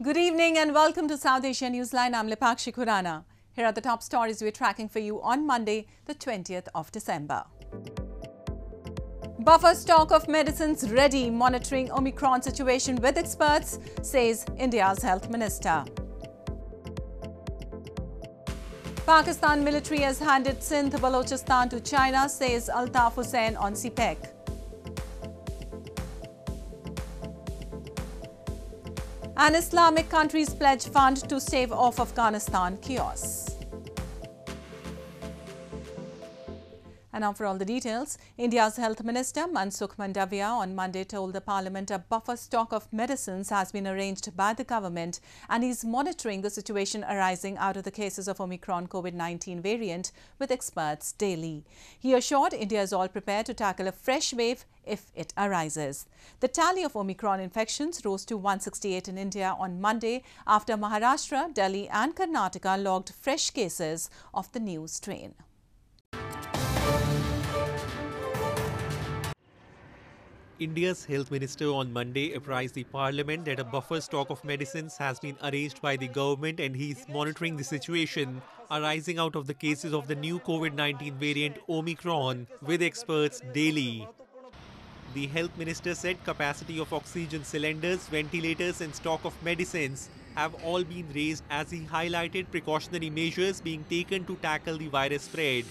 Good evening and welcome to South Asia Newsline. I'm Lipakshi Khurana. Here are the top stories we're tracking for you on Monday, the 20th of December. Buffer stock of medicines ready, monitoring Omicron situation with experts, says India's health minister. Pakistan military has handed Sindh Balochistan to China, says Altaf Hussain on CPEC. An Islamic countries pledge fund to stave off Afghanistan chaos. And now for all the details, India's Health Minister Mansukh Mandavia on Monday told the Parliament a buffer stock of medicines has been arranged by the government and is monitoring the situation arising out of the cases of Omicron COVID-19 variant with experts daily. He assured India is all prepared to tackle a fresh wave if it arises. The tally of Omicron infections rose to 168 in India on Monday after Maharashtra, Delhi and Karnataka logged fresh cases of the new strain. India's health minister on Monday apprised the parliament that a buffer stock of medicines has been arranged by the government and he is monitoring the situation arising out of the cases of the new COVID-19 variant Omicron with experts daily. The health minister said capacity of oxygen cylinders, ventilators and stock of medicines have all been raised as he highlighted precautionary measures being taken to tackle the virus spread.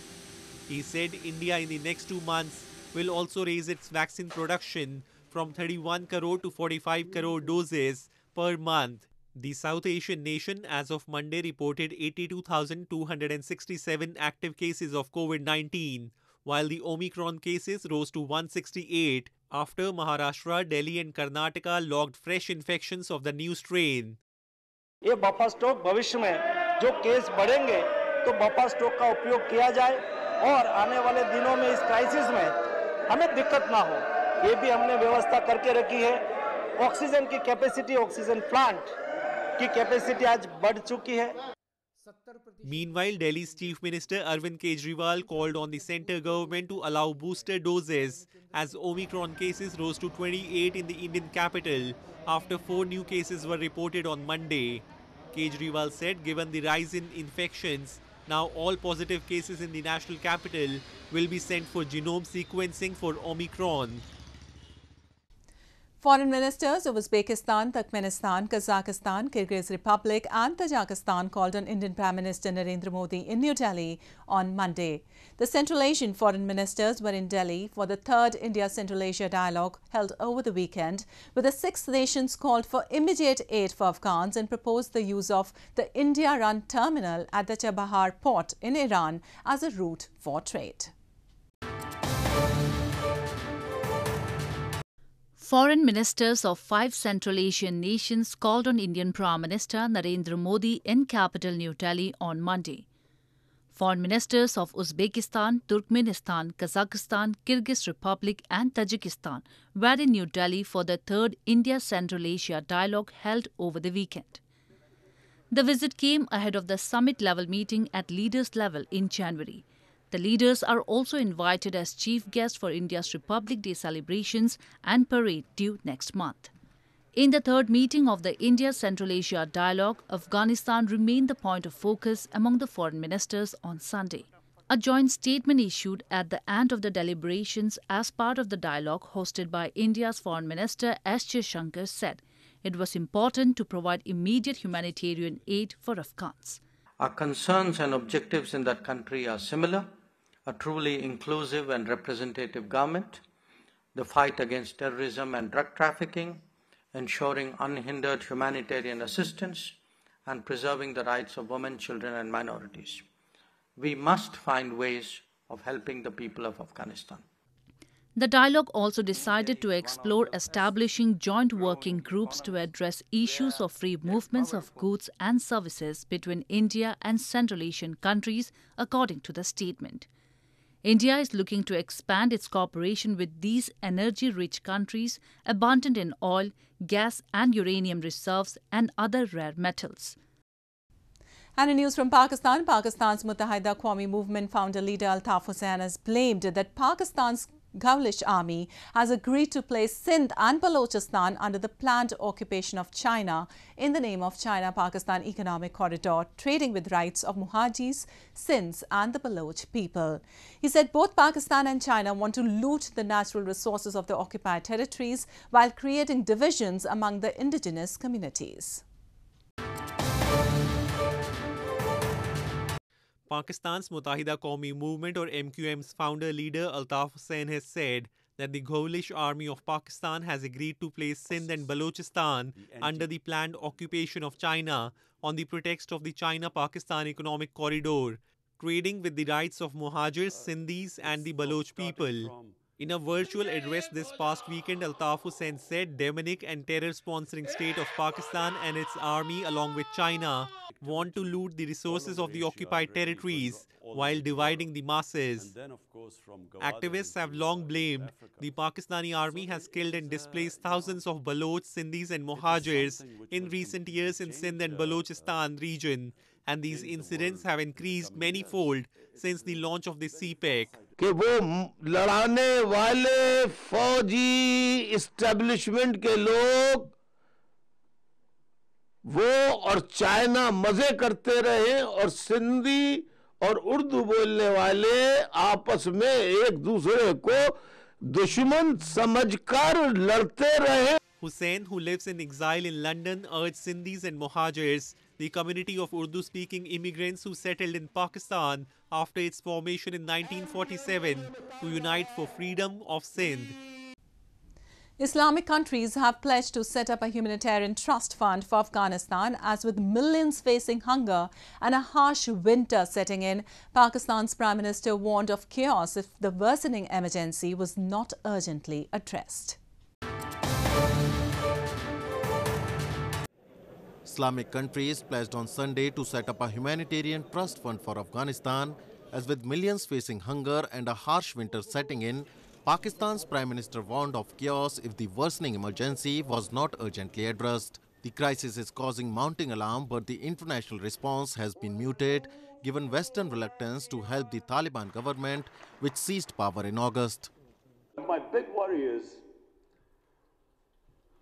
He said India in the next 2 months will also raise its vaccine production from 31 crore to 45 crore doses per month. The South Asian nation as of Monday reported 82,267 active cases of COVID-19, while the Omicron cases rose to 168 after Maharashtra, Delhi and Karnataka logged fresh infections of the new strain. ये buffer stock भविष्य में जो case बढ़ेंगे तो buffer stock का उपयोग किया जाए और आने वाले दिनों में इस क्राइसिस में हमें दिक्कत ना हो, ये भी हमने व्यवस्था करके रखी है। ऑक्सीजन की कैपेसिटी, ऑक्सीजन प्लांट की कैपेसिटी आज बढ़ चुकी है। Meanwhile, Delhi's Chief Minister Arvind Kejriwal called on the centre government to allow booster doses as Omicron cases rose to 28 in the Indian capital after 4 new cases were reported on Monday. Kejriwal said given the rise in infections, now all positive cases in the national capital will be sent for genome sequencing for Omicron. Foreign ministers of Uzbekistan, Turkmenistan, Kazakhstan, Kyrgyz Republic and Tajikistan called on Indian Prime Minister Narendra Modi in New Delhi on Monday. The Central Asian foreign ministers were in Delhi for the third India-Central Asia dialogue held over the weekend, where the 6 nations called for immediate aid for Afghans and proposed the use of the India-run terminal at the Chabahar port in Iran as a route for trade. Foreign ministers of 5 Central Asian nations called on Indian Prime Minister Narendra Modi in capital New Delhi on Monday. Foreign ministers of Uzbekistan, Turkmenistan, Kazakhstan, Kyrgyz Republic and Tajikistan were in New Delhi for the third India-Central Asia dialogue held over the weekend. The visit came ahead of the summit-level meeting at leaders level in January. The leaders are also invited as chief guests for India's Republic Day celebrations and parade due next month. In the third meeting of the India-Central Asia dialogue, Afghanistan remained the point of focus among the foreign ministers on Sunday. A joint statement issued at the end of the deliberations as part of the dialogue hosted by India's Foreign Minister S. Jaishankar said it was important to provide immediate humanitarian aid for Afghans. Our concerns and objectives in that country are similar: a truly inclusive and representative government, the fight against terrorism and drug trafficking, ensuring unhindered humanitarian assistance, and preserving the rights of women, children and minorities. We must find ways of helping the people of Afghanistan. The dialogue also decided to explore establishing joint working groups to address issues of free movements of goods and services between India and Central Asian countries, according to the statement. India is looking to expand its cooperation with these energy-rich countries abundant in oil, gas and uranium reserves and other rare metals. And in news from Pakistan, Pakistan's Muttahida Qawmi Movement founder leader Altaf Hussain has blamed that Pakistan's Gaulish army has agreed to place Sindh and Balochistan under the planned occupation of China in the name of China-Pakistan Economic Corridor, trading with rights of Muhajirs, Sinds and the Baloch people. He said both Pakistan and China want to loot the natural resources of the occupied territories while creating divisions among the indigenous communities. Pakistan's Muttahida Qawmi Movement or MQM's founder leader Altaf Hussain has said that the Gaulish Army of Pakistan has agreed to place Sindh and Balochistan under the planned occupation of China on the pretext of the China-Pakistan Economic Corridor, trading with the rights of Muhajirs, Sindhis and the Baloch people. In a virtual address this past weekend, Altaf Hussain said demonic and terror-sponsoring state of Pakistan and its army along with China want to loot the resources of the occupied territories while dividing the masses. Activists have long blamed the Pakistani army has killed and displaced thousands of Baloch, Sindhis and Muhajirs in recent years in Sindh and Balochistan region, and these incidents have increased many-fold since the launch of the CPEC. कि वो लड़ाने वाले फौजी establishment के लोग वो और China मजे करते रहे और सिंधी और उर्दू बोलने वाले आपस में एक दूसरे को दुश्मन समझकर लड़ते रहे. Hussain, who lives in exile in London, urged Sindhis and Muhajirs, the community of Urdu-speaking immigrants who settled in Pakistan after its formation in 1947, to unite for freedom of Sindh. Islamic countries have pledged to set up a humanitarian trust fund for Afghanistan, as with millions facing hunger and a harsh winter setting in, Pakistan's Prime Minister warned of chaos if the worsening emergency was not urgently addressed. Islamic countries pledged on Sunday to set up a humanitarian trust fund for Afghanistan, as with millions facing hunger and a harsh winter setting in, Pakistan's Prime Minister warned of chaos if the worsening emergency was not urgently addressed. The crisis is causing mounting alarm, but the international response has been muted, given Western reluctance to help the Taliban government, which seized power in August. My big worry is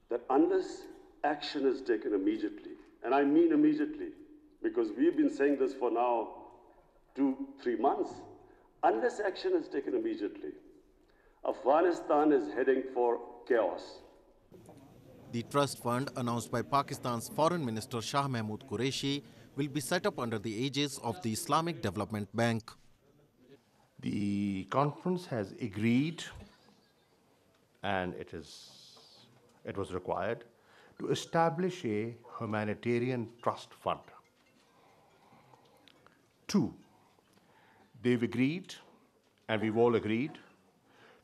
that unless action is taken immediately, and I mean immediately, because we've been saying this for now 2-3 months, unless action is taken immediately, Afghanistan is heading for chaos. The trust fund, announced by Pakistan's Foreign Minister Shah Mahmood Qureshi, will be set up under the aegis of the Islamic Development Bank. The conference has agreed, and it was required, to establish a humanitarian trust fund. 2, they've agreed, and we've all agreed,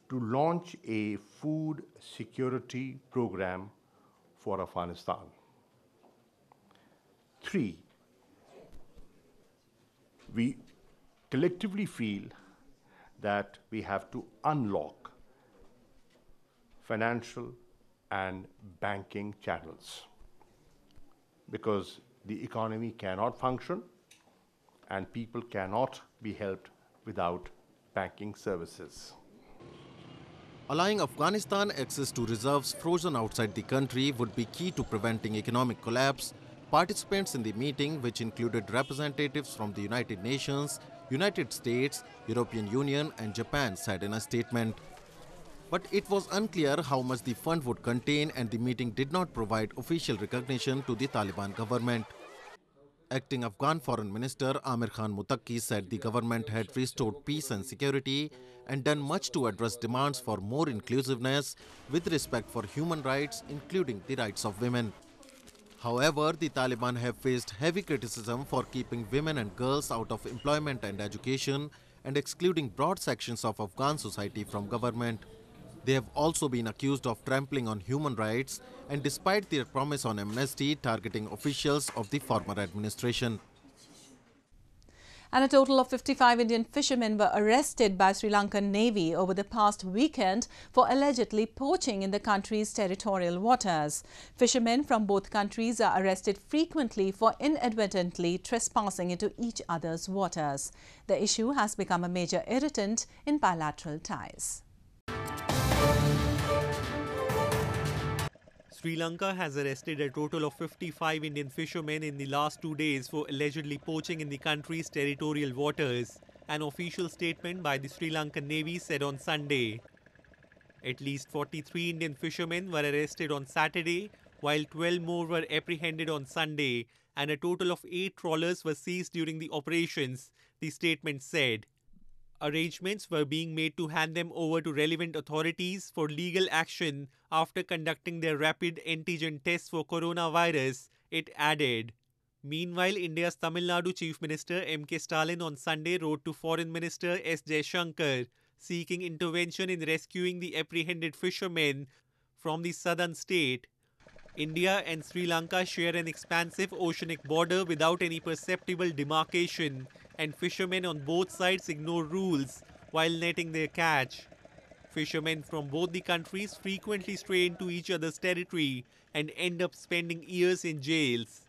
to launch a food security program for Afghanistan. 3, we collectively feel that we have to unlock financial and banking channels, because the economy cannot function and people cannot be helped without banking services. Allowing Afghanistan access to reserves frozen outside the country would be key to preventing economic collapse. Participants in the meeting, which included representatives from the United Nations, United States, European Union and Japan, said in a statement. But it was unclear how much the fund would contain, and the meeting did not provide official recognition to the Taliban government. Acting Afghan Foreign Minister Amir Khan Muttaqi said the government had restored peace and security and done much to address demands for more inclusiveness with respect for human rights, including the rights of women. However, the Taliban have faced heavy criticism for keeping women and girls out of employment and education and excluding broad sections of Afghan society from government. They have also been accused of trampling on human rights, and despite their promise on amnesty, targeting officials of the former administration. And a total of 55 Indian fishermen were arrested by Sri Lankan Navy over the past weekend for allegedly poaching in the country's territorial waters. Fishermen from both countries are arrested frequently for inadvertently trespassing into each other's waters. The issue has become a major irritant in bilateral ties. Sri Lanka has arrested a total of 55 Indian fishermen in the last 2 days for allegedly poaching in the country's territorial waters, an official statement by the Sri Lankan Navy said on Sunday. At least 43 Indian fishermen were arrested on Saturday, while 12 more were apprehended on Sunday, and a total of 8 trawlers were seized during the operations, the statement said. Arrangements were being made to hand them over to relevant authorities for legal action after conducting their rapid antigen tests for coronavirus, it added. Meanwhile, India's Tamil Nadu Chief Minister M.K. Stalin on Sunday wrote to Foreign Minister S. Jaishankar, seeking intervention in rescuing the apprehended fishermen from the southern state. India and Sri Lanka share an expansive oceanic border without any perceptible demarcation, and fishermen on both sides ignore rules while netting their catch. Fishermen from both the countries frequently stray into each other's territory and end up spending years in jails.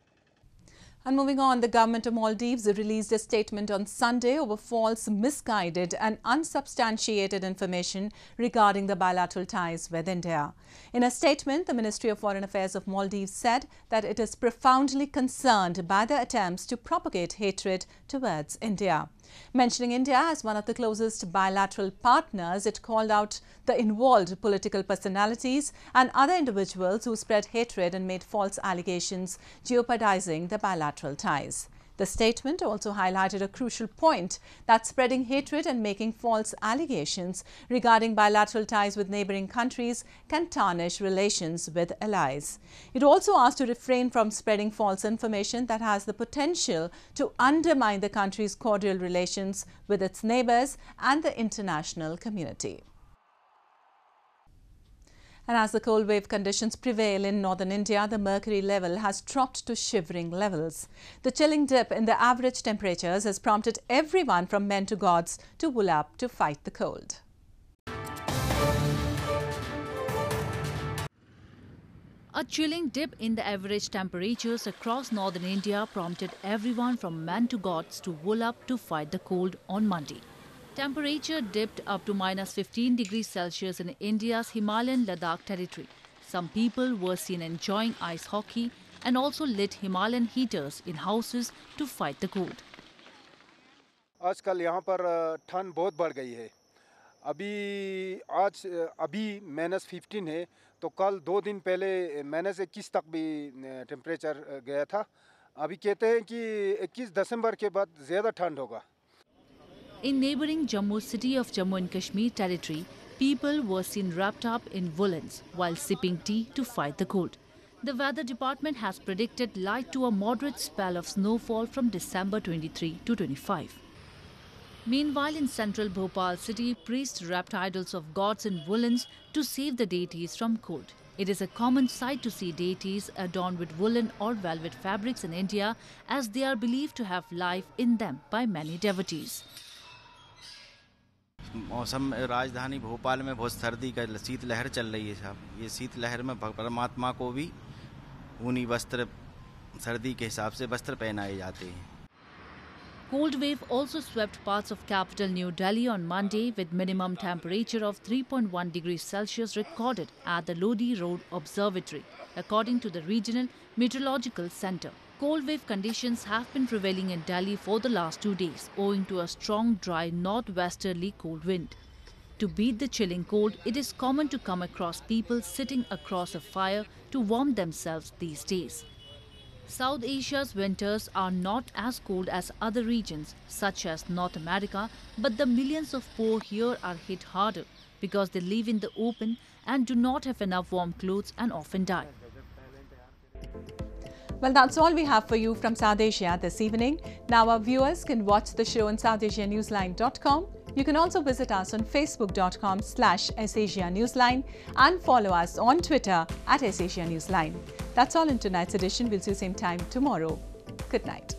And moving on, the government of Maldives released a statement on Sunday over false, misguided and unsubstantiated information regarding the bilateral ties with India. In a statement, the Ministry of Foreign Affairs of Maldives said that it is profoundly concerned by the attempts to propagate hatred towards India. Mentioning India as one of the closest bilateral partners, it called out the involved political personalities and other individuals who spread hatred and made false allegations, jeopardizing the bilateral ties. The statement also highlighted a crucial point that spreading hatred and making false allegations regarding bilateral ties with neighboring countries can tarnish relations with allies. It also asked to refrain from spreading false information that has the potential to undermine the country's cordial relations with its neighbors and the international community. And as the cold wave conditions prevail in northern India, the mercury level has dropped to shivering levels. The chilling dip in the average temperatures has prompted everyone from men to gods to wool up to fight the cold. A chilling dip in the average temperatures across northern India prompted everyone from man to gods to wool up to fight the cold on Monday. Temperature dipped up to -15 degrees Celsius in India's Himalayan Ladakh territory. Some people were seen enjoying ice hockey and also lit Himalayan heaters in houses to fight the cold. आजकल यहाँ पर ठंड बहुत बढ़ गई है। अभी -15 है, तो कल 2 दिन पहले -21 तक भी टेम्परेचर गया था। अभी कहते हैं कि 21 दिसंबर के बाद ज़्यादा ठंड होगा। In neighbouring Jammu city of Jammu and Kashmir territory, people were seen wrapped up in woolens while sipping tea to fight the cold. The weather department has predicted light to a moderate spell of snowfall from December 23 to 25. Meanwhile, in central Bhopal city, priests wrapped idols of gods in woolens to save the deities from cold. It is a common sight to see deities adorned with woolen or velvet fabrics in India, as they are believed to have life in them by many devotees. मौसम राजधानी भोपाल में बहुत सर्दी का शीत लहर चल रही है साहब। ये शीत लहर में परमात्मा को भी ऊनी वस्त्र सर्दी के हिसाब से वस्त्र पहनाए जाते हैं। Cold wave also swept parts of capital New Delhi on Monday, with minimum temperature of 3.1 degrees Celsius recorded at the Lodi Road Observatory, according to the Regional Meteorological Centre. Cold wave conditions have been prevailing in Delhi for the last 2 days, owing to a strong, dry, northwesterly cold wind. To beat the chilling cold, it is common to come across people sitting across a fire to warm themselves these days. South Asia's winters are not as cold as other regions, such as North America, but the millions of poor here are hit harder because they live in the open and do not have enough warm clothes and often die. Well, that's all we have for you from South Asia this evening. Now our viewers can watch the show on SouthAsiaNewsline.com. You can also visit us on Facebook.com/SAsiaNewsline and follow us on Twitter @SAsiaNewsline. That's all in tonight's edition. We'll see you same time tomorrow. Good night.